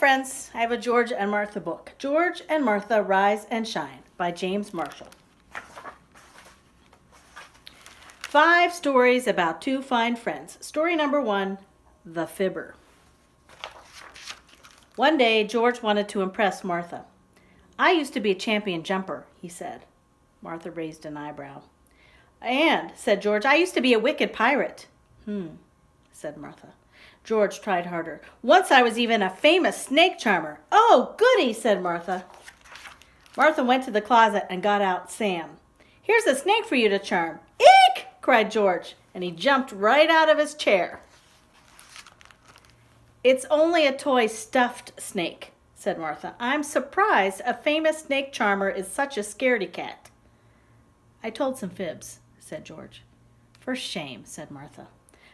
friends. I have a George and Martha book. George and Martha Rise and Shine by James Marshall. 5 stories about 2 fine friends. Story number 1, The Fibber. One day, George wanted to impress Martha. "I used to be a champion jumper," he said. Martha raised an eyebrow. "And," said George, "I used to be a wicked pirate." Said Martha. George tried harder. "Once I was even a famous snake charmer." "Oh, goody," said Martha. Martha went to the closet and got out Sam. "Here's a snake for you to charm." "Eek!" cried George, and he jumped right out of his chair. "It's only a toy stuffed snake," said Martha. "I'm surprised a famous snake charmer is such a scaredy cat." "I told some fibs," said George. "For shame," said Martha.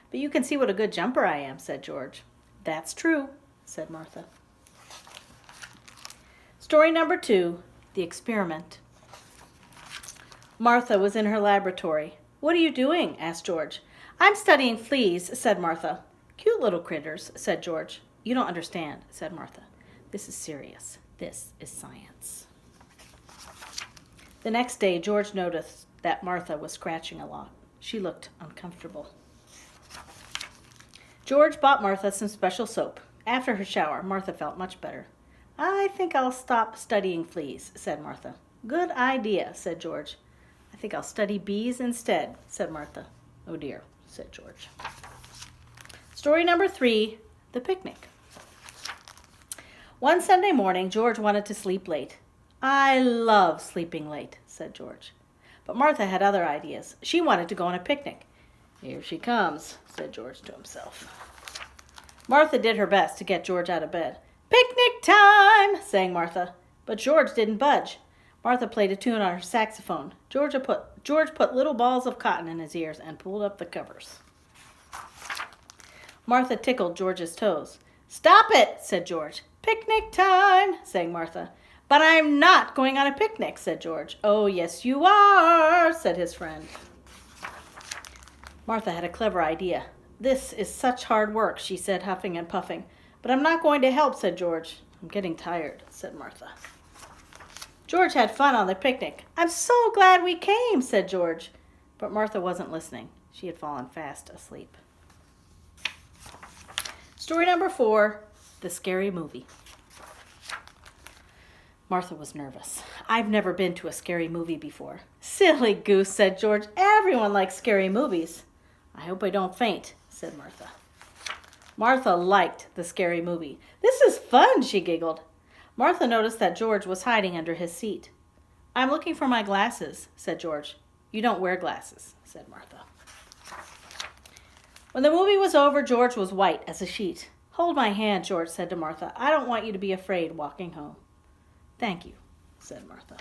"But you can see what a good jumper I am," said George. "That's true," said Martha. Story number 2, The Experiment. Martha was in her laboratory. "What are you doing?" asked George. "I'm studying fleas," said Martha. "Cute little critters," said George. "You don't understand," said Martha. "This is serious. This is science." The next day, George noticed that Martha was scratching a lot. She looked uncomfortable. George bought Martha some special soap. After her shower, Martha felt much better. "I think I'll stop studying fleas," said Martha. "Good idea," said George. "I think I'll study bees instead," said Martha. "Oh dear," said George. Story number 3, The Picnic. One Sunday morning, George wanted to sleep late. "I love sleeping late," said George. But Martha had other ideas. She wanted to go on a picnic. "Here she comes," said George to himself. Martha did her best to get George out of bed. "Picnic time," sang Martha. But George didn't budge. Martha played a tune on her saxophone. George put little balls of cotton in his ears and pulled up the covers. Martha tickled George's toes. "Stop it," said George. "Picnic time," sang Martha. "But I'm not going on a picnic," said George. "Oh, yes, you are," said his friend. Martha had a clever idea. "This is such hard work," she said, huffing and puffing. "But I'm not going to help," said George. "I'm getting tired," said Martha. George had fun on the picnic. "I'm so glad we came," said George. But Martha wasn't listening. She had fallen fast asleep. Story number 4, The Scary Movie. Martha was nervous. "I've never been to a scary movie before." "Silly goose," said George. "Everyone likes scary movies." "I hope I don't faint," said Martha. Martha liked the scary movie. "This is fun," she giggled. Martha noticed that George was hiding under his seat. "I'm looking for my glasses," said George. "You don't wear glasses," said Martha. When the movie was over, George was white as a sheet. "Hold my hand," George said to Martha. "I don't want you to be afraid walking home." "Thank you," said Martha.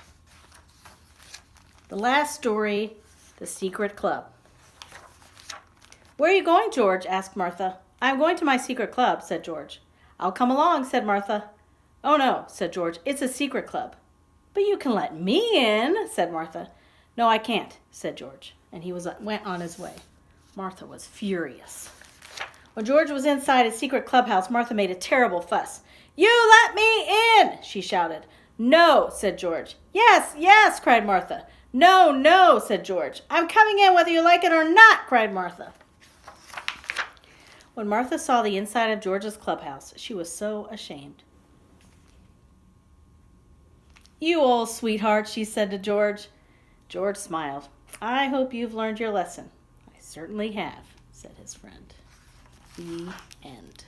The last story, The Secret Club. "Where are you going, George?" asked Martha. "I'm going to my secret club," said George. "I'll come along," said Martha. "Oh, no," said George. "It's a secret club." "But you can let me in," said Martha. "No, I can't," said George, and he went on his way. Martha was furious. When George was inside his secret clubhouse, Martha made a terrible fuss. "You let me in!" she shouted. "No," said George. "Yes, yes," cried Martha. "No, no," said George. "I'm coming in whether you like it or not," cried Martha. When Martha saw the inside of George's clubhouse, she was so ashamed. "You old sweetheart," she said to George. George smiled. "I hope you've learned your lesson." "I certainly have," said his friend. The end.